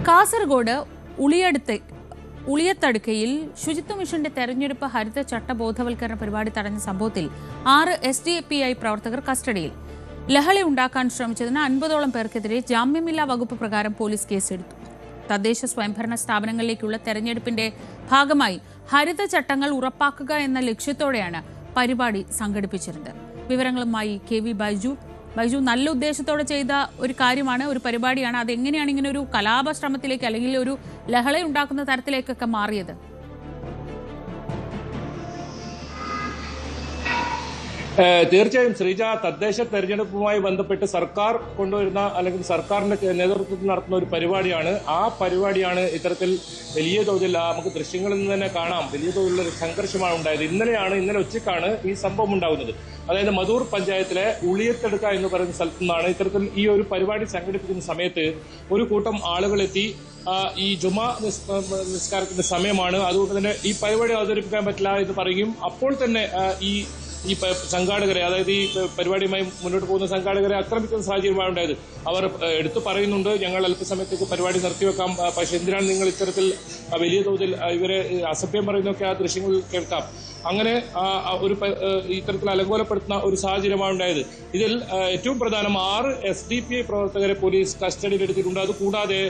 കാസർഗോഡ് ഉളിയത്തടുക്കയിൽ ശുചിത്വ മിഷന്റെ തെരഞ്ഞെടുപ്പ് ഹരിത ചട്ട ബോധവൽക്കരണ പരിപാടി തടഞ്ഞ സംഭവത്തിൽ 6 SDPI പ്രവർത്തകർ കസ്റ്റഡിയിൽ. ലഹള ഉണ്ടാക്കാൻ ശ്രമിച്ചതിന് 50ഓളം പേർക്കെതിരെ ജാമ്യമില്ലാ വകുപ്പ് പ്രകാരം പോലീസ് കേസെടുത്തു. തദ്ദേശ സ്വയംഭരണ സ്ഥാപനങ്ങളിലേക്കുള്ള തെരഞ്ഞെടുപ്പിന്റെ ഭാഗമായി ഹരിത ചട്ടങ്ങൾ ഉറപ്പാക്കുക എന്ന ലക്ഷ്യത്തോടെയാണ് പരിപാടി സംഘടിപ്പിച്ചിരുന്നത്. വിവരങ്ങളുമായി KV ബൈജു. നല്ല ഉദ്ദേശത്തോടെ ചെയ്ത ഒരു കാര്യമാണ്, ഒരു പരിപാടിയാണ്. അതെങ്ങനെയാണ് ഇങ്ങനെ ഒരു കലാപശ്രമത്തിലേക്ക് അല്ലെങ്കിൽ ഒരു ലഹള ഉണ്ടാക്കുന്ന തരത്തിലേക്കൊക്കെ മാറിയത്? തീർച്ചയായും ശ്രീജ, തദ്ദേശ തെരഞ്ഞെടുപ്പുമായി ബന്ധപ്പെട്ട് സർക്കാർ കൊണ്ടുവരുന്ന അല്ലെങ്കിൽ സർക്കാരിന്റെ നേതൃത്വത്തിൽ നടത്തുന്ന ഒരു പരിപാടിയാണ്. ആ പരിപാടിയാണ് ഇത്തരത്തിൽ വലിയ തോതിൽ നമുക്ക് ദൃശ്യങ്ങളിൽ നിന്ന് തന്നെ കാണാം, വലിയ തോതിലുള്ള ഒരു സംഘർഷമാണ് ഉണ്ടായത്. ഇന്നലെ ഉച്ചയ്ക്കാണ് ഈ സംഭവം ഉണ്ടാകുന്നത്. അതായത് മധൂർ പഞ്ചായത്തിലെ ഉളിയത്തെടുക്ക എന്ന് പറയുന്ന സ്ഥലത്തു നിന്നാണ് ഇത്തരത്തിൽ ഈ ഒരു പരിപാടി സംഘടിപ്പിക്കുന്ന സമയത്ത് ഒരു കൂട്ടം ആളുകളെത്തി. ഈ ജുമാ നിസ്കാരത്തിന്റെ സമയമാണ്, അതുകൊണ്ട് തന്നെ ഈ പരിപാടി അവതരിപ്പിക്കാൻ പറ്റില്ല എന്ന് പറയും. അപ്പോൾ തന്നെ ഈ സംഘാടകരെ, അതായത് ഈ പരിപാടിയുമായി മുന്നോട്ട് പോകുന്ന സംഘാടകരെ ആക്രമിക്കുന്ന സാഹചര്യമാണ് ഉണ്ടായത്. അവർ എടുത്തു പറയുന്നുണ്ട്, ഞങ്ങൾ അല്പസമയത്തേക്ക് പരിപാടി നിർത്തിവെക്കാം, പക്ഷെ എന്തിനാണ് നിങ്ങൾ ഇത്തരത്തിൽ വലിയ തോതിൽ ഇവരെ അസഭ്യം പറയുന്നതൊക്കെ ആ ദൃശ്യങ്ങളിൽ കേൾക്കാം. അങ്ങനെ ഇത്തരത്തിൽ അലങ്കോലപ്പെടുത്തുന്ന ഒരു സാഹചര്യമാണ് ഉണ്ടായത്. ഇതിൽ ഏറ്റവും പ്രധാനം 6 SDPI പ്രവർത്തകരെ പോലീസ് കസ്റ്റഡിയിലെടുത്തിട്ടുണ്ട്. അതുകൂടാതെ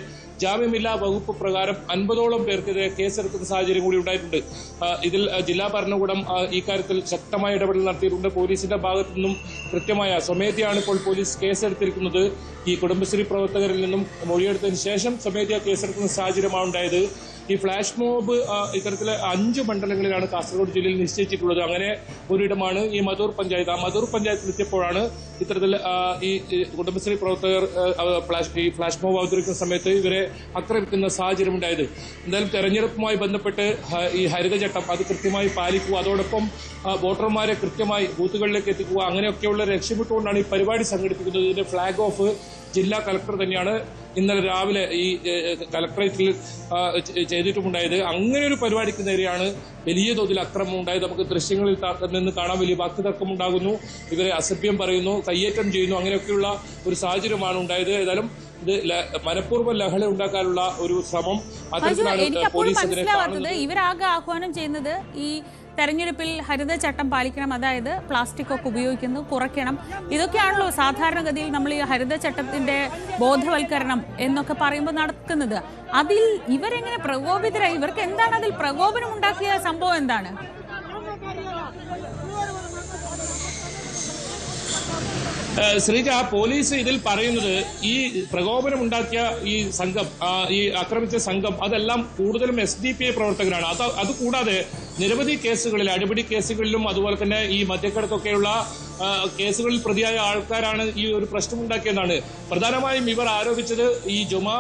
ജാമ്യമില്ലാ വകുപ്പ് പ്രകാരം 50ഓളം പേർക്കെതിരെ കേസെടുക്കുന്ന സാഹചര്യം കൂടി ഉണ്ടായിട്ടുണ്ട്. ഇതിൽ ജില്ലാ ഭരണകൂടം ഈ കാര്യത്തിൽ ശക്തമായ ഇടപെടൽ നടത്തിയിട്ടുണ്ട്. പോലീസിന്റെ ഭാഗത്തു നിന്നും കൃത്യമായ സ്വമേധയാണ് ഇപ്പോൾ പോലീസ് കേസെടുത്തിരിക്കുന്നത്. ഈ കുടുംബശ്രീ പ്രവർത്തകരിൽ നിന്നും മൊഴിയെടുത്തതിന് ശേഷം സ്വമേധയാ കേസെടുക്കുന്ന സാഹചര്യമാണ് ഉണ്ടായത്. ഈ ഫ്ലാഷ് മോബ് ഇത്തരത്തിലെ 5 മണ്ഡലങ്ങളിലാണ് കാസർഗോഡ് ജില്ലയിൽ നിശ്ചയിച്ചിട്ടുള്ളത്. അങ്ങനെ ഒരിടമാണ് ഈ മധൂർ പഞ്ചായത്ത്. ആ മധൂർ പഞ്ചായത്തിൽ എത്തിയപ്പോഴാണ് ഇത്തരത്തിൽ ഈ കുടുംബശ്രീ പ്രവർത്തകർ ഈ ഫ്ലാഷ് മോബ് അവതരിക്കുന്ന സമയത്ത് ഇവരെ ആക്രമിക്കുന്ന സാഹചര്യം ഉണ്ടായത്. എന്തായാലും തെരഞ്ഞെടുപ്പുമായി ബന്ധപ്പെട്ട് ഈ ഹരിതചട്ടം അത് കൃത്യമായി പാലിക്കുക, അതോടൊപ്പം വോട്ടർമാരെ കൃത്യമായി ബൂത്തുകളിലേക്ക് എത്തിക്കുക, അങ്ങനെയൊക്കെയുള്ള ലക്ഷ്യമിട്ടുകൊണ്ടാണ് ഈ പരിപാടി സംഘടിപ്പിക്കുന്നത്. ഇതിന്റെ ഫ്ളാഗ് ഓഫ് ജില്ലാ കളക്ടർ തന്നെയാണ് ഇന്നലെ രാവിലെ ഈ കളക്ടറേറ്റിൽ ചെയ്തിട്ടുമുണ്ടായത്. അങ്ങനെ ഒരു പരിപാടിക്ക് നേരെയാണ് വലിയ തോതിൽ അക്രമം ഉണ്ടായത്. നമുക്ക് ദൃശ്യങ്ങളിൽ നിന്ന് കാണാൻ വലിയ വാക്കുതർക്കം ഉണ്ടാകുന്നു, ഇവരെ അസഭ്യം പറയുന്നു, കയ്യേറ്റം ചെയ്യുന്നു, അങ്ങനെയൊക്കെയുള്ള ഒരു സാഹചര്യമാണ് ഉണ്ടായത്. ഏതായാലും ഇത് മനഃപൂർവ്വം ലഹള ഉണ്ടാക്കാനുള്ള ഒരു ശ്രമം അത്തരത്തിലാണ് പോലീസ് ഇതിനെ കാണുന്നത്. ഇവരാകെ ആഹ്വാനം ചെയ്യുന്നത് ഈ തെരഞ്ഞെടുപ്പിൽ ഹരിതചട്ടം പാലിക്കണം, അതായത് പ്ലാസ്റ്റിക് ഒക്കെ ഉപയോഗിക്കുന്നത് കുറയ്ക്കണം. ഇതൊക്കെയാണല്ലോ സാധാരണഗതിയിൽ നമ്മൾ ഈ ഹരിതചട്ടത്തിന്റെ ബോധവൽക്കരണം എന്നൊക്കെ പറയുമ്പോൾ നടക്കുന്നത്. അതിൽ ഇവരെങ്ങനെ പ്രകോപിതരായി? ഇവർക്ക് എന്താണ് അതിൽ പ്രകോപനം ഉണ്ടാക്കിയ സംഭവം എന്താണ്? ശ്രീജ, പോലീസ് ഇതിൽ പറയുന്നത് ഈ പ്രകോപനമുണ്ടാക്കിയ ഈ സംഘം, ഈ ആക്രമിച്ച സംഘം അതെല്ലാം കൂടുതലും SDPI പ്രവർത്തകരാണ്. അതുകൂടാതെ നിരവധി കേസുകളിൽ, അടിപിടി കേസുകളിലും അതുപോലെ തന്നെ ഈ മദ്യക്കടത്തൊക്കെയുള്ള കേസുകളിൽ പ്രതിയായ ആൾക്കാരാണ് ഈ ഒരു പ്രശ്നമുണ്ടാക്കിയതാണ്. പ്രധാനമായും ഇവർ ആരോപിച്ചത് ഈ ജുമാ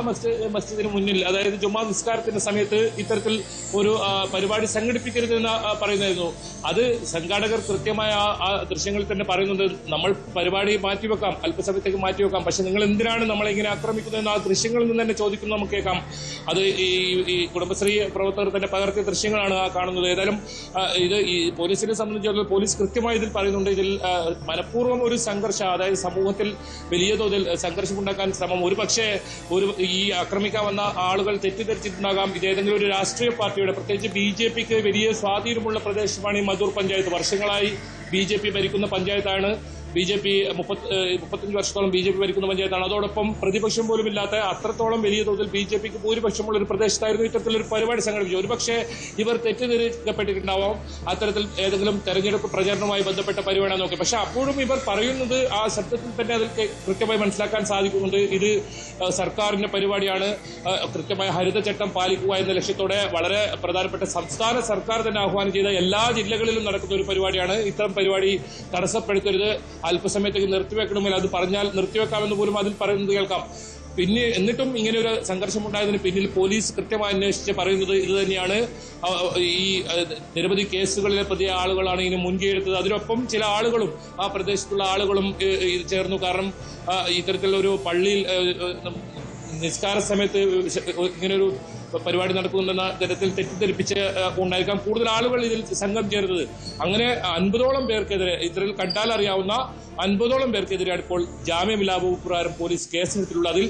മസ്ജിദിന് മുന്നിൽ, അതായത് ജുമാ നിസ്കാരത്തിന്റെ സമയത്ത് ഇത്തരത്തിൽ ഒരു പരിപാടി സംഘടിപ്പിക്കരുതെന്ന് പറയുന്നായിരുന്നു. അത് സംഘാടകർ കൃത്യമായ ആ ദൃശ്യങ്ങളിൽ തന്നെ പറയുന്നുണ്ട്, നമ്മൾ പരിപാടി മാറ്റിവെക്കാം, അല്പസമയത്തേക്ക് മാറ്റിവെക്കാം, പക്ഷെ നിങ്ങൾ എന്തിനാണ് നമ്മളെ ഇങ്ങനെ ആക്രമിക്കുന്നതെന്ന് ആ ദൃശ്യങ്ങളിൽ നിന്ന് തന്നെ ചോദിക്കുന്നത് നമുക്ക് കേൾക്കാം. അത് ഈ കുടുംബശ്രീ പ്രവർത്തകർ തന്നെ പകർത്തിയ ദൃശ്യങ്ങളാണ് ആ കാണുന്നത്. ഏതായാലും ഇത് ഈ പോലീസിനെ സംബന്ധിച്ചിടത്തോളം പോലീസ് കൃത്യമായി ഇതിൽ പറയുന്നുണ്ട്, ഇതിൽ മനഃപൂർവ്വം ഒരു സംഘർഷം, അതായത് സമൂഹത്തിൽ വലിയ തോതിൽ സംഘർഷമുണ്ടാക്കാൻ ശ്രമം. ഈ ആക്രമിക്കാൻ വന്ന ആളുകൾ തെറ്റിദ്ധരിച്ചിട്ടുണ്ടാകാം ഇതേതെങ്കിലും ഒരു രാഷ്ട്രീയ പാർട്ടിയുടെ, പ്രത്യേകിച്ച് BJPക്ക് വലിയ സ്വാധീനമുള്ള പ്രദേശമാണ് ഈ മധൂർ പഞ്ചായത്ത്. വർഷങ്ങളായി BJP ഭരിക്കുന്ന പഞ്ചായത്താണ്. BJP 35 വർഷത്തോളം BJP ഭരിക്കുന്ന പഞ്ചായത്താണ്. അതോടൊപ്പം പ്രതിപക്ഷം പോലും ഇല്ലാത്ത അത്രത്തോളം വലിയ തോതിൽ BJPക്ക് ഭൂരിപക്ഷമുള്ള ഒരു പ്രദേശത്തായിരുന്നു ഇത്തരത്തിലൊരു പരിപാടി സംഘടിപ്പിച്ചു. ഒരുപക്ഷെ ഇവർ തെറ്റിദ്ധരിക്കപ്പെട്ടിട്ടുണ്ടാവാം, അത്തരത്തിൽ ഏതെങ്കിലും തെരഞ്ഞെടുപ്പ് പ്രചരണവുമായി ബന്ധപ്പെട്ട പരിപാടിയാണ് നോക്കി. പക്ഷെ അപ്പോഴും ഇവർ പറയുന്നത് ആ ശബ്ദത്തിൽ തന്നെ അതിൽ കൃത്യമായി മനസ്സിലാക്കാൻ സാധിക്കുന്നുണ്ട്, ഇത് സർക്കാരിന്റെ പരിപാടിയാണ്, കൃത്യമായ ഹരിതചട്ടം പാലിക്കുക എന്ന ലക്ഷ്യത്തോടെ വളരെ പ്രധാനപ്പെട്ട സംസ്ഥാന സർക്കാർ തന്നെ ആഹ്വാനം ചെയ്ത എല്ലാ ജില്ലകളിലും നടക്കുന്ന ഒരു പരിപാടിയാണ്. ഇത്തരം പരിപാടി തടസ്സപ്പെടുത്തരുത്, അല്പസമയത്തേക്ക് നിർത്തിവെക്കണമെങ്കിൽ അത് പറഞ്ഞാൽ നിർത്തിവെക്കാമെന്ന് പോലും അതിൽ പറയുന്നത് കേൾക്കാം. പിന്നെ എന്നിട്ടും ഇങ്ങനെ ഒരു സംഘർഷമുണ്ടായതിന് പിന്നിൽ പോലീസ് കൃത്യമായി അന്വേഷിച്ച് പറയുന്നത് ഇത് തന്നെയാണ്. ഈ നിരവധി കേസുകളിലെ പ്രതിയ ആളുകളാണ് ഇതിന് മുൻകൈയെടുത്തത്. അതിനൊപ്പം ചില ആളുകളും ആ പ്രദേശത്തുള്ള ആളുകളും ചേർന്നു. കാരണം ഇത്തരത്തിലൊരു പള്ളിയിൽ നിസ്കാര സമയത്ത് ഇങ്ങനൊരു പരിപാടി നടക്കുന്നുണ്ടെന്ന തരത്തിൽ തെറ്റിദ്ധരിപ്പിച്ച് ഉണ്ടായിരിക്കാം കൂടുതൽ ആളുകൾ ഇതിൽ സംഘം ചേർന്നത്. അങ്ങനെ 50ഓളം പേർക്കെതിരെ ഇത്തരത്തിൽ കണ്ടാൽ അറിയാവുന്ന 50ഓളം പേർക്കെതിരെയാണ് ഇപ്പോൾ ജാമ്യമില്ലാ വകുപ്പ് പ്രകാരം പോലീസ് കേസെടുത്തിട്ടുള്ളത്. അതിൽ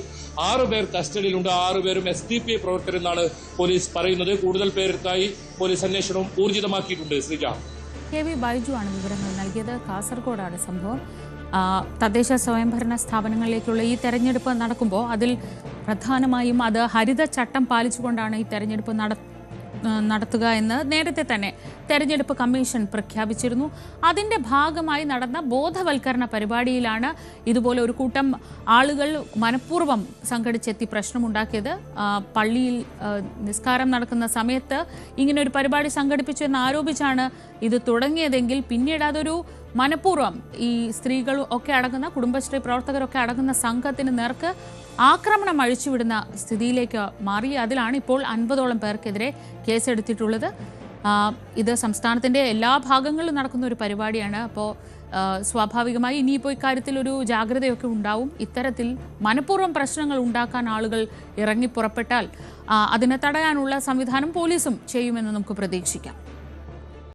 6 പേർ കസ്റ്റഡിയിലുണ്ട്. 6 പേരും SDPI പ്രവർത്തകരെന്നാണ് പോലീസ് പറയുന്നത്. കൂടുതൽ പേർക്കായി പോലീസ് അന്വേഷണവും ഊർജിതമാക്കിയിട്ടുണ്ട്. ശ്രീജ, KV ബൈജു ആണ് വിവരങ്ങൾ നൽകിയത്. കാസർഗോഡാണ് സംഭവം. തദ്ദേശ സ്വയംഭരണ സ്ഥാപനങ്ങളിലേക്കുള്ള ഈ തെരഞ്ഞെടുപ്പ് നടക്കുമ്പോൾ അതിൽ പ്രധാനമായും അത് ഹരിത ചട്ടം പാലിച്ചുകൊണ്ടാണ് ഈ തെരഞ്ഞെടുപ്പ് നടത്തുക എന്ന് നേരത്തെ തന്നെ തെരഞ്ഞെടുപ്പ് കമ്മീഷൻ പ്രഖ്യാപിച്ചിരുന്നു. അതിൻ്റെ ഭാഗമായി നടന്ന ബോധവൽക്കരണ പരിപാടിയിലാണ് ഇതുപോലെ ഒരു കൂട്ടം ആളുകൾ മനഃപൂർവ്വം സംഘടിച്ചെത്തി പ്രശ്നമുണ്ടാക്കിയത്. പള്ളിയിൽ നിസ്കാരം നടക്കുന്ന സമയത്ത് ഇങ്ങനെ ഒരു പരിപാടി സംഘടിപ്പിച്ചു എന്ന് ആരോപിച്ചാണ് ഇത് തുടങ്ങിയതെങ്കിൽ പിന്നീട് അതൊരു മനഃപൂർവ്വം ഈ സ്ത്രീകൾ ഒക്കെ അടങ്ങുന്ന കുടുംബശ്രീ പ്രവർത്തകരൊക്കെ അടങ്ങുന്ന സംഘത്തിന് നേർക്ക് ആക്രമണം അഴിച്ചുവിടുന്ന സ്ഥിതിയിലേക്ക് മാറി. അതിലാണ് ഇപ്പോൾ 50ഓളം പേർക്കെതിരെ കേസെടുത്തിട്ടുള്ളത്. ഇത് സംസ്ഥാനത്തിൻ്റെ എല്ലാ ഭാഗങ്ങളിലും നടക്കുന്ന ഒരു പരിപാടിയാണ്. അപ്പോൾ സ്വാഭാവികമായി ഇനിയിപ്പോൾ ഇക്കാര്യത്തിൽ ഒരു ജാഗ്രതയൊക്കെ ഉണ്ടാവും. ഇത്തരത്തിൽ മനഃപൂർവ്വം പ്രശ്നങ്ങൾ ഉണ്ടാക്കാൻ ആളുകൾ ഇറങ്ങി പുറപ്പെട്ടാൽ അതിനെ തടയാനുള്ള സംവിധാനം പോലീസും ചെയ്യുമെന്ന് നമുക്ക് പ്രതീക്ഷിക്കാം.